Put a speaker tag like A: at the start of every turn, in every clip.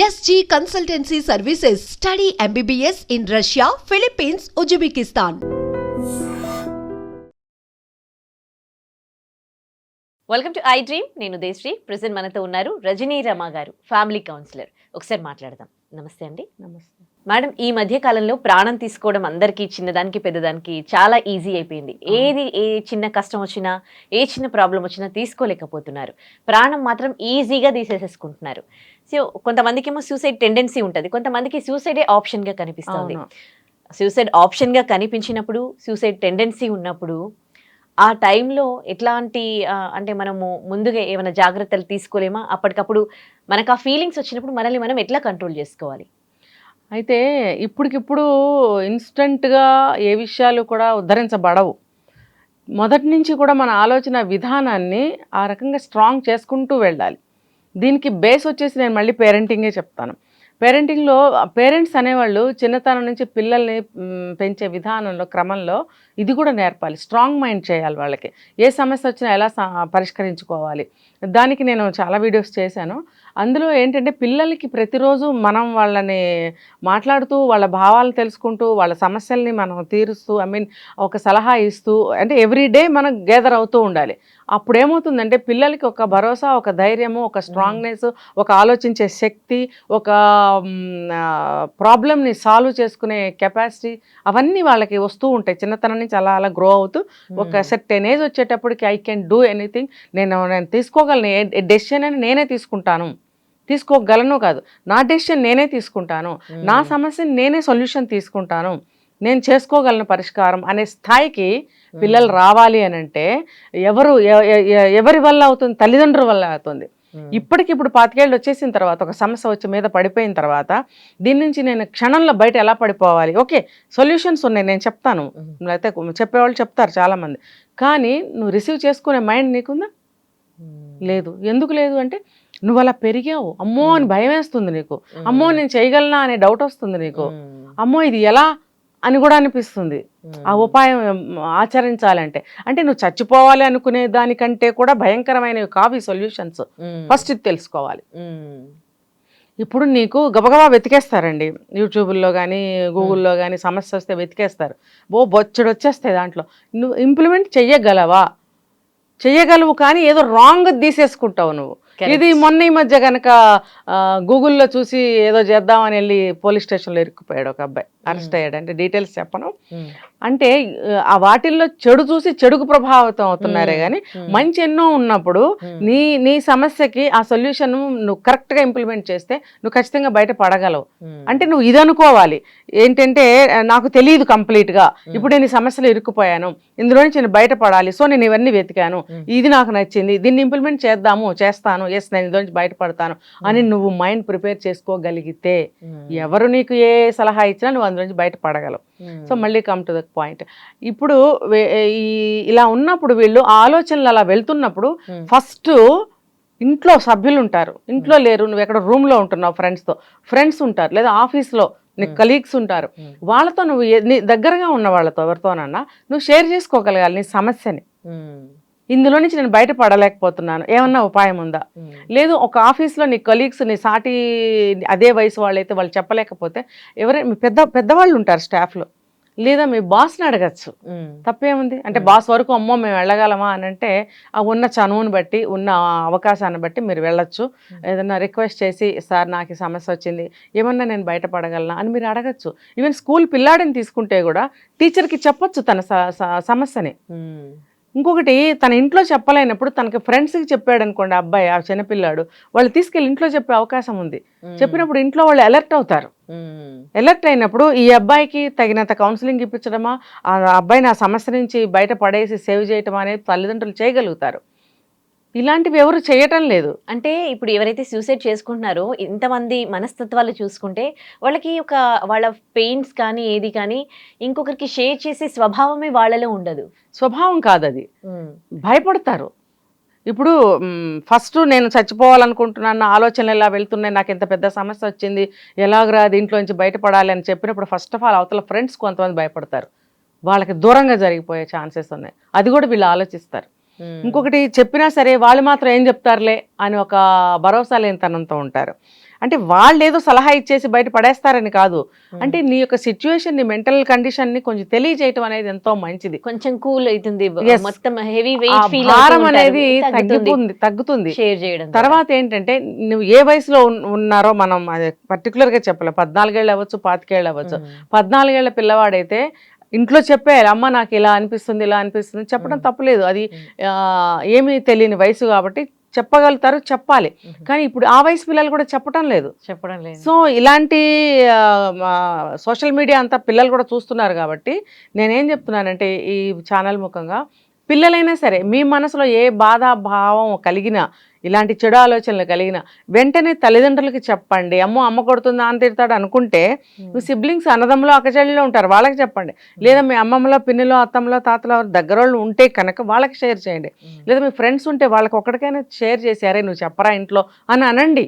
A: SG Consultancy Services. Study MBBS in Russia, Philippines, Uzbekistan.
B: Welcome to I dream. నేను దేశ్రీ. Present మనతో ఉన్నారు రజనీ రమ గారు, family counsellor. ఒకసారి మాట్లాడదాం. నమస్తే అండి.
C: నమస్తే
B: మేడం, ఈ మధ్య కాలంలో ప్రాణం తీసుకోవడం అందరికీ, చిన్నదానికి పెద్దదానికి చాలా ఈజీ అయిపోయింది. ఏ చిన్న కష్టం వచ్చినా, ఏ చిన్న ప్రాబ్లం వచ్చినా తీసుకోలేకపోతున్నారు. ప్రాణం మాత్రం ఈజీగా తీసేసేసుకుంటున్నారు. సో కొంతమందికి ఏమో సూసైడ్ టెండెన్సీ ఉంటుంది, కొంతమందికి సూసైడే ఆప్షన్గా కనిపిస్తుంది. సూసైడ్ ఆప్షన్గా కనిపించినప్పుడు, సూసైడ్ టెండెన్సీ ఉన్నప్పుడు ఆ టైంలో ఎట్లాంటి అంటే మనము ముందుగా ఏమైనా జాగ్రత్తలు తీసుకోలేమా? అప్పటికప్పుడు మనకు ఆ ఫీలింగ్స్ వచ్చినప్పుడు మనల్ని మనం ఎట్లా కంట్రోల్ చేసుకోవాలి?
C: అయితే ఇప్పటికిప్పుడు ఇన్స్టెంట్గా ఏ విషయాలు కూడా ఉద్ధరించబడవు. మొదటి నుంచి కూడా మన ఆలోచన విధానాన్ని ఆ రకంగా స్ట్రాంగ్ చేసుకుంటూ వెళ్ళాలి. దీనికి బేస్ వచ్చేసి నేను మళ్ళీ పేరెంటింగే చెప్తాను. పేరెంటింగ్లో పేరెంట్స్ అనేవాళ్ళు చిన్నతనం నుంచి పిల్లల్ని పెంచే విధానంలో, క్రమంలో ఇది కూడా నేర్పాలి. స్ట్రాంగ్ మైండ్ చేయాలి వాళ్ళకి. ఏ సమస్య వచ్చినా ఎలా పరిష్కరించుకోవాలి. దానికి నేను చాలా వీడియోస్ చేశాను. అందులో ఏంటంటే పిల్లలకి ప్రతిరోజు మనం వాళ్ళని మాట్లాడుతూ, వాళ్ళ భావాలు తెలుసుకుంటూ, వాళ్ళ సమస్యల్ని మనం తీరుస్తూ, ఒక సలహా ఇస్తూ, అంటే ఎవ్రీడే మనం గేదర్ అవుతూ ఉండాలి. అప్పుడు ఏమవుతుందంటే పిల్లలకి ఒక భరోసా, ఒక ధైర్యము, ఒక స్ట్రాంగ్నెస్, ఒక ఆలోచించే శక్తి, ఒక ప్రాబ్లమ్ని సాల్వ్ చేసుకునే కెపాసిటీ, అవన్నీ వాళ్ళకి వస్తూ ఉంటాయి. చిన్నతనం నుంచి అలా అలా గ్రో అవుతూ ఒక సర్టెన్ ఏజ్ వచ్చేటప్పటికి ఐ కెన్ డూ ఎనీథింగ్, నేను తీసుకోగలను, డెసిషన్ అని నేనే తీసుకుంటాను, తీసుకోగలను కాదు, నా డెసిషన్ నేనే తీసుకుంటాను, నా సమస్యని నేనే సొల్యూషన్ తీసుకుంటాను, నేను చేసుకోగలను పరిష్కారం అనే స్థాయికి పిల్లలు రావాలి అని అంటే ఎవరి వల్ల అవుతుంది? తల్లిదండ్రుల వల్ల అవుతుంది. ఇప్పటికిప్పుడు 25 ఏళ్ళు వచ్చేసిన తర్వాత, ఒక సమస్య వచ్చి మీద పడిపోయిన తర్వాత, దీని నుంచి నేను క్షణంలో బయట ఎలా పడిపోవాలి? ఓకే, సొల్యూషన్స్ ఉన్నాయి, నేను చెప్తాను, అయితే చెప్పేవాళ్ళు చెప్తారు చాలామంది. కానీ నువ్వు రిసీవ్ చేసుకునే మైండ్ నీకుందా? లేదు. ఎందుకు లేదు అంటే నువ్వు అలా పెరిగావు. అమ్మో అని భయం వేస్తుంది నీకు, అమ్మో నేను చేయగలనా అనే డౌట్ వస్తుంది నీకు, అమ్మో ఇది ఎలా అని కూడా అనిపిస్తుంది. ఆ ఉపాయం ఆచరించాలంటే, అంటే నువ్వు చచ్చిపోవాలి అనుకునే దానికంటే కూడా భయంకరమైనవి కావు ఈ సొల్యూషన్స్. ఫస్ట్ ఇది తెలుసుకోవాలి. ఇప్పుడు నీకు గబగబా వెతికేస్తారండి, యూట్యూబ్లో కానీ గూగుల్లో కానీ సమస్య వస్తే వెతికేస్తారు. బొచ్చడు వచ్చేస్తాయి. దాంట్లో నువ్వు ఇంప్లిమెంట్ చెయ్యగలవు కానీ ఏదో రాంగ్ తీసేసుకుంటావు నువ్వు. ఇది మొన్న ఈ మధ్య కనుక గూగుల్లో చూసి ఏదో చేద్దామని వెళ్ళి పోలీస్ స్టేషన్లో ఇరుక్కుపోయాడు ఒక అబ్బాయి, అరెస్ట్ అయ్యాడు. అంటే డీటెయిల్స్ చెప్పను. అంటే ఆ వాటిల్లో చెడు చూసి చెడుకు ప్రభావితం అవుతున్నారే కానీ మంచి ఎన్నో ఉన్నప్పుడు నీ సమస్యకి ఆ సొల్యూషన్ నువ్వు కరెక్ట్గా ఇంప్లిమెంట్ చేస్తే నువ్వు ఖచ్చితంగా బయట పడగలవు. అంటే నువ్వు ఇది అనుకోవాలి, ఏంటంటే నాకు తెలియదు కంప్లీట్గా, ఇప్పుడు నేను ఈ సమస్యలో ఇరుక్కుపోయాను, ఇందులో నుంచి నేను బయటపడాలి, సో నేను ఇవన్నీ వెతికాను, ఇది నాకు నచ్చింది, దీన్ని ఇంప్లిమెంట్ చేస్తాను, ఎస్ నేను ఇందులో నుంచి బయటపడతాను అని నువ్వు మైండ్ ప్రిపేర్ చేసుకోగలిగితే ఎవరు నీకు ఏ సలహా ఇచ్చినా నువ్వు అందులో నుంచి బయటపడగలవు. సో మళ్ళీ కమ్ టు ద పాయింట్. ఇప్పుడు ఇలా ఉన్నప్పుడు వీళ్ళు ఆలోచనలు అలా వెళ్తున్నప్పుడు ఫస్ట్ ఇంట్లో సభ్యులు ఉంటారు, ఇంట్లో లేరు, నువ్వు ఎక్కడ రూమ్లో ఉంటున్నావు, ఫ్రెండ్స్ ఉంటారు, లేదా ఆఫీస్లో నీకు కలీగ్స్ ఉంటారు, వాళ్ళతో నువ్వు నీ దగ్గరగా ఉన్న వాళ్ళతో ఎవరితోనన్నా నువ్వు షేర్ చేసుకోగలగాలి నీ సమస్యని. ఇందులో నుంచి నేను బయటపడలేకపోతున్నాను, ఏమన్నా ఉపాయం ఉందా? లేదు, ఒక ఆఫీస్లో నీ కలీగ్స్, నీ సాటి అదే వయసు వాళ్ళైతే వాళ్ళు చెప్పలేకపోతే ఎవరైనా పెద్దవాళ్ళు ఉంటారు స్టాఫ్లో, లేదా మీ బాస్ని అడగచ్చు, తప్పేముంది. అంటే బాస్ వరకు అమ్మో మేము వెళ్ళగలమా అని అంటే ఆ ఉన్న చనువుని బట్టి, ఉన్న అవకాశాన్ని బట్టి మీరు వెళ్ళొచ్చు. ఏదన్నా రిక్వెస్ట్ చేసి, సార్ నాకు ఈ సమస్య వచ్చింది, ఏమన్నా నేను బయటపడగలనా అని మీరు అడగచ్చు. ఈవెన్ స్కూల్ పిల్లాడిని తీసుకుంటే కూడా టీచర్కి చెప్పొచ్చు తన సమస్యని. ఇంకొకటి, తన ఇంట్లో చెప్పలేనప్పుడు తనకి ఫ్రెండ్స్కి చెప్పాడు అనుకోండి అబ్బాయి, ఆ చిన్నపిల్లాడు, వాళ్ళు తీసుకెళ్ళి ఇంట్లో చెప్పే అవకాశం ఉంది. చెప్పినప్పుడు ఇంట్లో వాళ్ళు అలర్ట్ అవుతారు. అలర్ట్ అయినప్పుడు ఈ అబ్బాయికి తగినంత కౌన్సిలింగ్ ఇప్పించడమా, ఆ అబ్బాయిని ఆ సమస్య నుంచి బయట పడేసి సేవ్ చేయటం అనేది తల్లిదండ్రులు చేయగలుగుతారు. ఇలాంటివి ఎవరు చేయటం లేదు.
B: అంటే ఇప్పుడు ఎవరైతే సూసైడ్ చేసుకుంటున్నారో, ఇంతమంది మనస్తత్వాలు చూసుకుంటే వాళ్ళకి వాళ్ళ పెయిన్స్ కానీ ఏది కానీ ఇంకొకరికి షేర్ చేసే స్వభావమే వాళ్ళలో ఉండదు.
C: స్వభావం కాదు అది, భయపడతారు. ఇప్పుడు ఫస్ట్ నేను చచ్చిపోవాలనుకుంటున్నాను, ఆలోచనలు ఎలా వెళ్తున్నాయి, నాకు ఎంత పెద్ద సమస్య వచ్చింది, ఎలాగరా దీంట్లో నుంచి బయటపడాలి అని చెప్పినప్పుడు ఫస్ట్ ఆఫ్ ఆల్ అవతల ఫ్రెండ్స్ కొంతమంది భయపడతారు, వాళ్ళకి దూరంగా జరిగిపోయే ఛాన్సెస్ ఉన్నాయి. అది కూడా వీళ్ళు ఆలోచిస్తారు. ఇంకొకటి, చెప్పినా సరే వాళ్ళు మాత్రం ఏం చెప్తారులే అని ఒక భరోసా లేనితనంతో ఉంటారు. అంటే వాళ్ళు ఏదో సలహా ఇచ్చేసి బయట పడేస్తారని కాదు, అంటే నీ యొక్క సిచ్యువేషన్, నీ మెంటల్ కండిషన్ ని కొంచెం తెలియజేయటం అనేది ఎంతో మంచిది.
B: కొంచెం కూల్ అవుతుంది,
C: Yes.
B: మొత్తం హెవీ వెయిట్ ఫీల్
C: భారం అనేది తగ్గుతుంది.
B: షేర్ చేయడం.
C: తర్వాత ఏంటంటే నువ్వు ఏ వయసులో ఉన్నారో మనం అది పర్టికులర్ గా చెప్పలేం. 14 ఏళ్ళు అవ్వచ్చు, 25 ఏళ్ళు అవ్వచ్చు. 14 ఏళ్ల పిల్లవాడైతే ఇంట్లో చెప్పేయాలి, అమ్మ నాకు ఇలా అనిపిస్తుంది, ఇలా అనిపిస్తుంది, చెప్పడం తప్పులేదు. అది ఏమీ తెలియని వయసు కాబట్టి చెప్పగలుగుతారు, చెప్పాలి. కానీ ఇప్పుడు ఆ వయసు పిల్లలు కూడా చెప్పడం లేదు. సో ఇలాంటి సోషల్ మీడియా అంతా పిల్లలు కూడా చూస్తున్నారు కాబట్టి నేనేం చెప్తున్నానంటే ఈ ఛానల్ ముఖంగా పిల్లలైనా సరే మీ మనసులో ఏ బాధ భావం కలిగినా, ఇలాంటి చెడు ఆలోచనలు కలిగిన వెంటనే తల్లిదండ్రులకి చెప్పండి. అమ్మ కొడుతుందా అని తిడతాడు అనుకుంటే మీ సిబ్లింగ్స్ అన్నదమ్ములో అక్కచెల్లిలో ఉంటారు, వాళ్ళకి చెప్పండి. లేదా మీ అమ్మమ్మలో పిన్నిలో అత్తమ్మలో తాతలో దగ్గర వాళ్ళు ఉంటే కనుక వాళ్ళకి షేర్ చేయండి. లేదా మీ ఫ్రెండ్స్ ఉంటే వాళ్ళకి ఒక్కడికైనా షేర్ చేసి అరే నువ్వు చెప్పరా ఇంట్లో అని అనండి.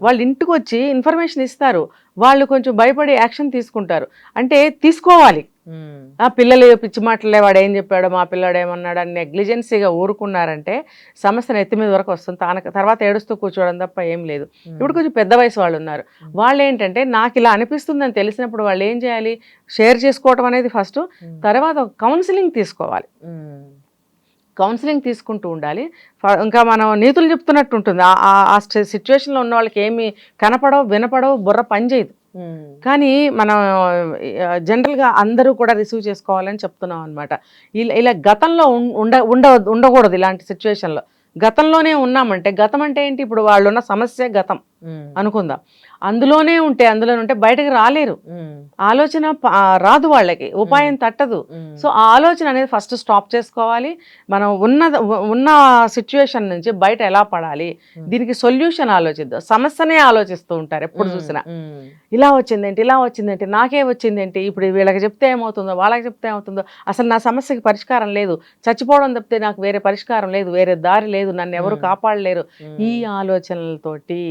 C: వాళ్ళు ఇంటికి వచ్చి ఇన్ఫర్మేషన్ ఇస్తారు, వాళ్ళు కొంచెం భయపడి యాక్షన్ తీసుకుంటారు. అంటే తీసుకోవాలి. ఆ పిల్లలు పిచ్చి మాటలే వాడు ఏం చెప్పాడో మా పిల్లాడు ఏమన్నాడు అని నెగ్లిజెన్సీగా ఊరుకున్నారంటే సమస్య నెత్తి మీద వరకు వస్తుంది. తర్వాత ఏడుస్తూ కూర్చోవడం తప్ప ఏం లేదు. ఇప్పుడు కొంచెం పెద్ద వయసు వాళ్ళు ఉన్నారు, వాళ్ళు ఏంటంటే నాకు ఇలా అనిపిస్తుందని తెలిసినప్పుడు వాళ్ళు ఏం చేయాలి, షేర్ చేసుకోవటం అనేది ఫస్ట్, తర్వాత కౌన్సిలింగ్ తీసుకోవాలి. కౌన్సిలింగ్ తీసుకుంటూ ఉండాలి. ఇంకా మనం నీతులు చెప్తున్నట్టు ఉంటుంది. ఆ సిచ్యువేషన్లో ఉన్న వాళ్ళకి ఏమి కనపడవు, వినపడవు, బుర్ర పనిచేయదు. కానీ మనం జనరల్గా అందరూ కూడా రిసీవ్ చేసుకోవాలని చెప్తున్నాం అనమాట. ఇలా గతంలో ఉండకూడదు. ఇలాంటి సిచ్యువేషన్లో గతంలోనే ఉన్నామంటే, గతం అంటే ఏంటి, ఇప్పుడు వాళ్ళు ఉన్న సమస్య గతం అనుకుందాం. అందులోనే ఉంటే బయటకు రాలేరు. ఆలోచన రాదు, వాళ్ళకి ఉపాయం తట్టదు. సో ఆ ఆలోచన అనేది ఫస్ట్ స్టాప్ చేసుకోవాలి. మనం ఉన్న సిచ్యువేషన్ నుంచి బయట ఎలా పడాలి, దీనికి సొల్యూషన్ ఆలోచిద్దాం. సమస్యనే ఆలోచిస్తూ ఉంటారు ఎప్పుడు చూసినా. ఇలా వచ్చిందేంటి, నాకే వచ్చిందేంటి, ఇప్పుడు వీళ్ళకి చెప్తే ఏమవుతుందో, వాళ్ళకి చెప్తే ఏమవుతుందో, అసలు నా సమస్యకి పరిష్కారం లేదు, చచ్చిపోవడం తప్పితే నాకు వేరే పరిష్కారం లేదు, వేరే దారి లేదు, నన్ను ఎవరు కాపాడలేరు. ఈ ఆలోచనలతోటి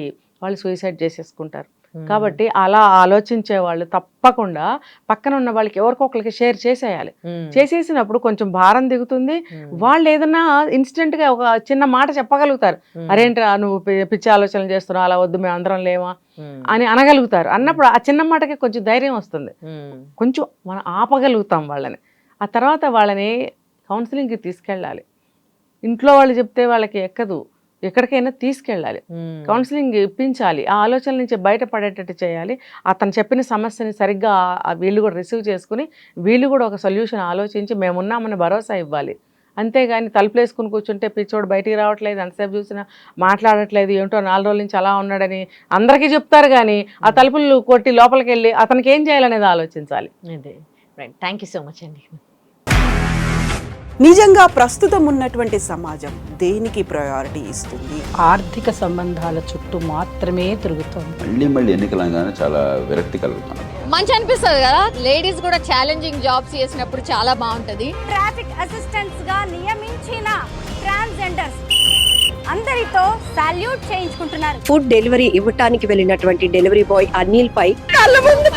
C: వాళ్ళు సూసైడ్ చేసేసుకుంటారు. కాబట్టి అలా ఆలోచించే వాళ్ళు తప్పకుండా పక్కన ఉన్న వాళ్ళకి ఎవరికొకరికి షేర్ చేసేయాలి. చేసేసినప్పుడు కొంచెం భారం దిగుతుంది. వాళ్ళు ఏదన్నా ఇన్స్టెంట్ గా ఒక చిన్న మాట చెప్పగలుగుతారు, అరేంట్రా నువ్వు పిచ్చి ఆలోచనలు చేస్తున్నావు, అలా వద్దు, మేము అందరం లేవా అని అనగలుగుతారు. అన్నప్పుడు ఆ చిన్న మాటకి కొంచెం ధైర్యం వస్తుంది, కొంచెం మనం ఆపగలుగుతాం వాళ్ళని. ఆ తర్వాత వాళ్ళని కౌన్సిలింగ్కి తీసుకెళ్ళాలి. ఇంట్లో వాళ్ళు చెప్తే వాళ్ళకి ఎక్కదు, ఎక్కడికైనా తీసుకెళ్ళాలి, కౌన్సిలింగ్ ఇప్పించాలి, ఆ ఆలోచనల నుంచి బయటపడేటట్టు చేయాలి. అతను చెప్పిన సమస్యని సరిగ్గా వీళ్ళు కూడా రిసీవ్ చేసుకుని వీళ్ళు కూడా ఒక సొల్యూషన్ ఆలోచించి మేమున్నామని భరోసా ఇవ్వాలి. అంతేగాని తలుపులు వేసుకుని కూర్చుంటే పిచ్చోడు బయటికి రావట్లేదు, ఎంతసేపు చూసినా మాట్లాడట్లేదు, ఏంటో 4 రోజుల నుంచి అలా ఉన్నాడని అందరికీ చెప్తారు. కానీ ఆ తలుపులు కొట్టి లోపలికి వెళ్ళి అతనికి ఏం చేయాలనేది ఆలోచించాలి.
B: థ్యాంక్ యూ సో మచ్ అండి.
D: నిజంగా ప్రస్తుతం ఉన్నటువంటి సమాజం దేనికి ప్రయారిటీ ఇస్తుంది?
E: ఆర్థిక సంబంధాల చుట్టూ మాత్రమే తిరుగుతుంది.
F: మళ్ళీ ఎన్నికలంగానే చాలా విరక్తి కలుగుతాను.
G: మంచి అనిపిస్తుంది కదా, లేడీస్ కూడా ఛాలెంజింగ్ జాబ్స్ చేసినప్పుడు చాలా బాగుంటది.
H: ట్రాఫిక్ అసిస్టెంట్స్ గా నియమించిన ట్రాన్స్జెండర్స్ అందరితో సాల్యూట్ చేయించుకుంటున్నారు.
I: ఫుడ్ డెలివరీ ఇవ్వటానికి వెళ్ళినటువంటి డెలివరీ బాయ్ అనిల్ పై కళ్ళ ముందు